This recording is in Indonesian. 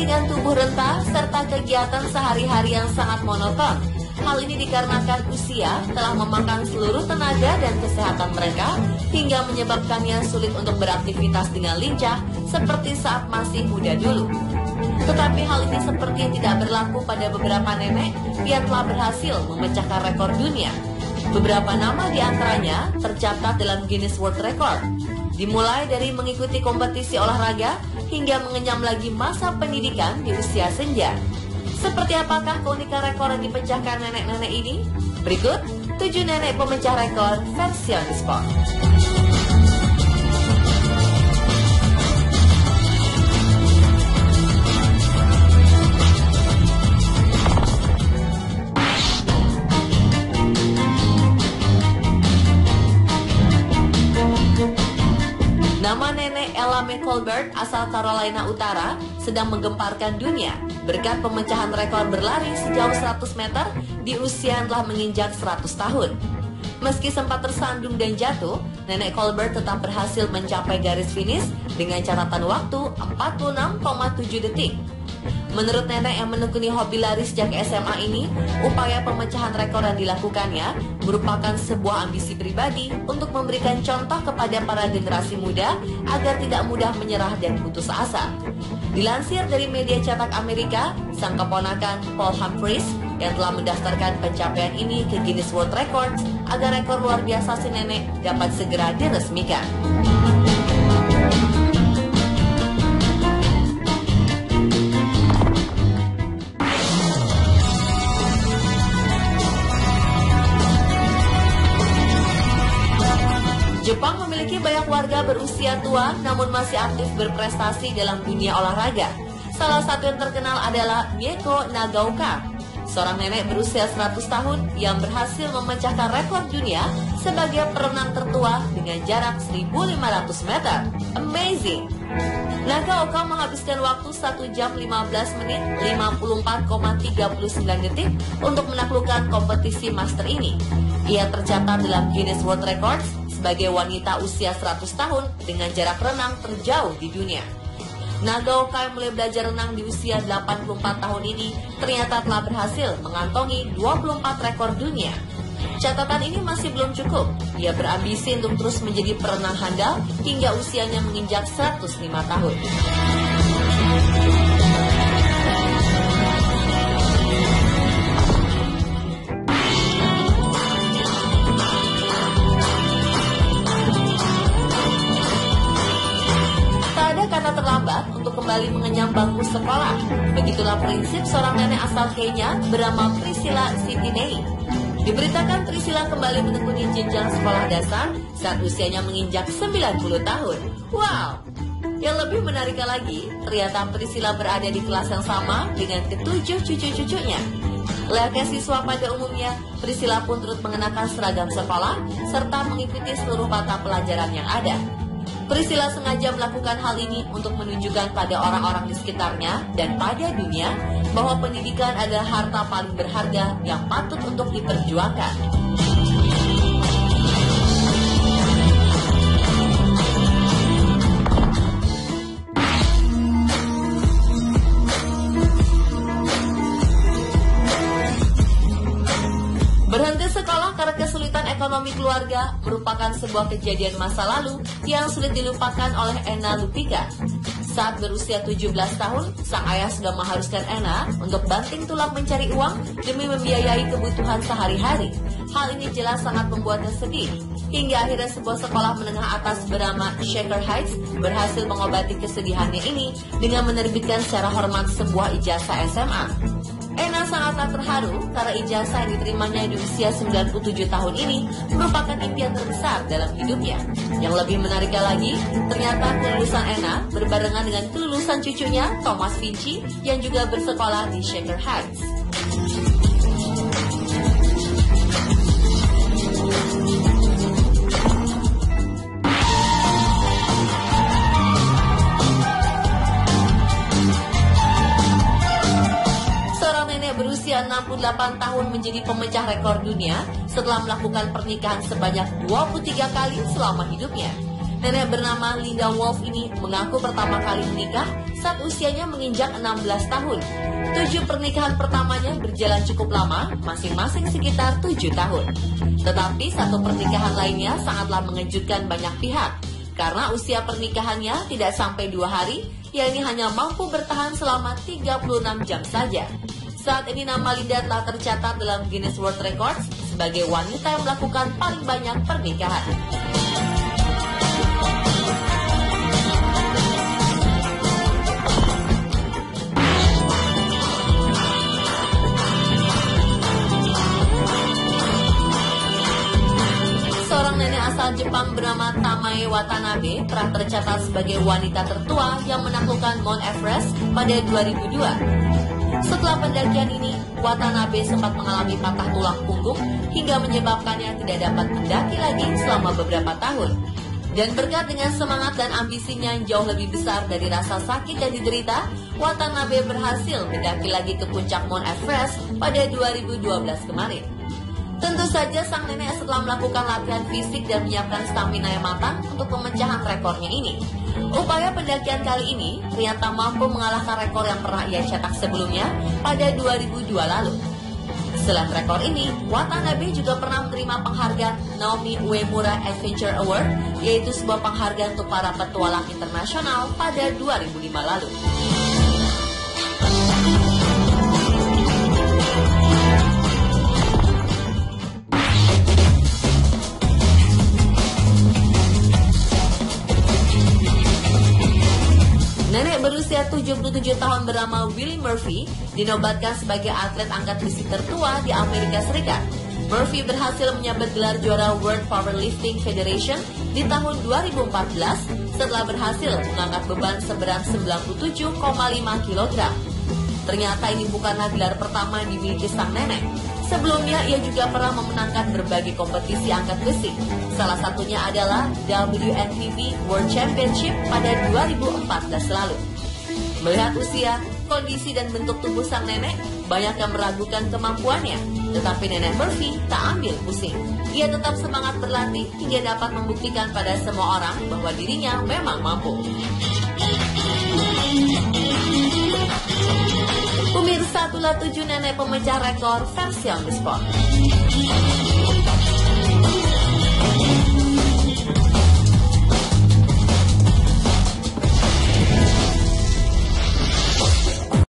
dengan tubuh renta serta kegiatan sehari-hari yang sangat monoton. Hal ini dikarenakan usia telah memakan seluruh tenaga dan kesehatan mereka hingga menyebabkannya sulit untuk beraktivitas dengan lincah seperti saat masih muda dulu. Tetapi hal ini seperti tidak berlaku pada beberapa nenek yang telah berhasil memecahkan rekor dunia. Beberapa nama di antaranya tercatat dalam Guinness World Record, dimulai dari mengikuti kompetisi olahraga hingga mengenyam lagi masa pendidikan di usia senja. Seperti apakah keunikan rekor yang dipecahkan nenek-nenek ini? Berikut 7 nenek pemecah rekor versi on the spot. Nama nenek Ella Mae Colbert asal Carolina Utara sedang menggemparkan dunia berkat pemecahan rekor berlari sejauh 100 meter di usia yang telah menginjak 100 tahun. Meski sempat tersandung dan jatuh, nenek Colbert tetap berhasil mencapai garis finish dengan catatan waktu 46,7 detik. Menurut nenek yang menekuni hobi lari sejak SMA ini, upaya pemecahan rekor yang dilakukannya merupakan sebuah ambisi pribadi untuk memberikan contoh kepada para generasi muda agar tidak mudah menyerah dan putus asa. Dilansir dari media cetak Amerika, sang keponakan Paul Humphries yang telah mendaftarkan pencapaian ini ke Guinness World Records agar rekor luar biasa si nenek dapat segera diresmikan. Jepang memiliki banyak warga berusia tua namun masih aktif berprestasi dalam dunia olahraga. Salah satu yang terkenal adalah Mieko Nagaoka, seorang nenek berusia 100 tahun yang berhasil memecahkan rekor dunia sebagai perenang tertua dengan jarak 1.500 meter. Amazing! Nagaoka menghabiskan waktu 1 jam 15 menit 54,39 detik untuk menaklukkan kompetisi master ini. Ia tercatat dalam Guinness World Records sebagai wanita usia 100 tahun dengan jarak renang terjauh di dunia. Nagaoka yang mulai belajar renang di usia 84 tahun ini ternyata telah berhasil mengantongi 24 rekor dunia. Catatan ini masih belum cukup. Ia berambisi untuk terus menjadi perenang handal hingga usianya menginjak 105 tahun. Kata terlambat untuk kembali mengenyam bangku sekolah. Begitulah prinsip seorang nenek asal Kenya bernama Priscilla Sitinei. Diberitakan Priscilla kembali menekuni jenjang sekolah dasar saat usianya menginjak 90 tahun. Wow! Yang lebih menarik lagi, ternyata Priscilla berada di kelas yang sama dengan ketujuh cucu-cucunya. Layaknya siswa pada umumnya, Priscilla pun turut mengenakan seragam sekolah serta mengikuti seluruh mata pelajaran yang ada. Priscilla sengaja melakukan hal ini untuk menunjukkan pada orang-orang di sekitarnya dan pada dunia bahwa pendidikan adalah harta paling berharga yang patut untuk diperjuangkan. Berhenti sekolah karena kesulitan ekonomi keluarga merupakan sebuah kejadian masa lalu yang sulit dilupakan oleh Ena Lupika. Saat berusia 17 tahun, sang ayah sudah mengharuskan Ena untuk banting tulang mencari uang demi membiayai kebutuhan sehari-hari. Hal ini jelas sangat membuatnya sedih. Hingga akhirnya sebuah sekolah menengah atas bernama Shaker Heights berhasil mengobati kesedihannya ini dengan menerbitkan secara hormat sebuah ijazah SMA. Ena sangatlah terharu karena ijazah yang diterimanya di usia 97 tahun ini merupakan impian terbesar dalam hidupnya. Yang lebih menariknya lagi, ternyata kelulusan Ena berbarengan dengan kelulusan cucunya Thomas Vinci yang juga bersekolah di Shaker Heights. Berusia 68 tahun menjadi pemecah rekor dunia setelah melakukan pernikahan sebanyak 23 kali selama hidupnya. Nenek bernama Linda Wolf ini mengaku pertama kali menikah saat usianya menginjak 16 tahun. 7 pernikahan pertamanya berjalan cukup lama, masing-masing sekitar 7 tahun. Tetapi satu pernikahan lainnya sangatlah mengejutkan banyak pihak, karena usia pernikahannya tidak sampai 2 hari, yakni hanya mampu bertahan selama 36 jam saja. Saat ini nama Linda telah tercatat dalam Guinness World Records sebagai wanita yang melakukan paling banyak pernikahan. Asal Jepang bernama Tamae Watanabe pernah tercatat sebagai wanita tertua yang menaklukkan Mount Everest pada 2002. Setelah pendakian ini, Watanabe sempat mengalami patah tulang punggung hingga menyebabkannya tidak dapat mendaki lagi selama beberapa tahun. Dan berkat dengan semangat dan ambisinya yang jauh lebih besar dari rasa sakit yang diderita, Watanabe berhasil mendaki lagi ke puncak Mount Everest pada 2012 kemarin. Tentu saja sang nenek setelah melakukan latihan fisik dan menyiapkan stamina yang matang untuk pemecahan rekornya ini. Upaya pendakian kali ini ternyata mampu mengalahkan rekor yang pernah ia cetak sebelumnya pada 2002 lalu. Selain rekor ini, Watanabe juga pernah menerima penghargaan Naomi Uemura Adventure Award, yaitu sebuah penghargaan untuk para petualang internasional pada 2005 lalu. Nenek berusia 77 tahun bernama Willie Murphy dinobatkan sebagai atlet angkat besi tertua di Amerika Serikat. Murphy berhasil menyabet gelar juara World Powerlifting Federation di tahun 2014 setelah berhasil mengangkat beban seberat 97,5 kg. Ternyata ini bukanlah gelar pertama yang dimiliki sang nenek. Sebelumnya ia juga pernah memenangkan berbagai kompetisi angkat besi. Salah satunya adalah WNBF World Championship pada 2014 lalu. Melihat usia, kondisi dan bentuk tubuh sang nenek, banyak yang meragukan kemampuannya. Tetapi nenek Murphy tak ambil pusing. Ia tetap semangat berlatih hingga dapat membuktikan pada semua orang bahwa dirinya memang mampu. Pemirsa, itulah 7 nenek pemecah rekor versi on the spot.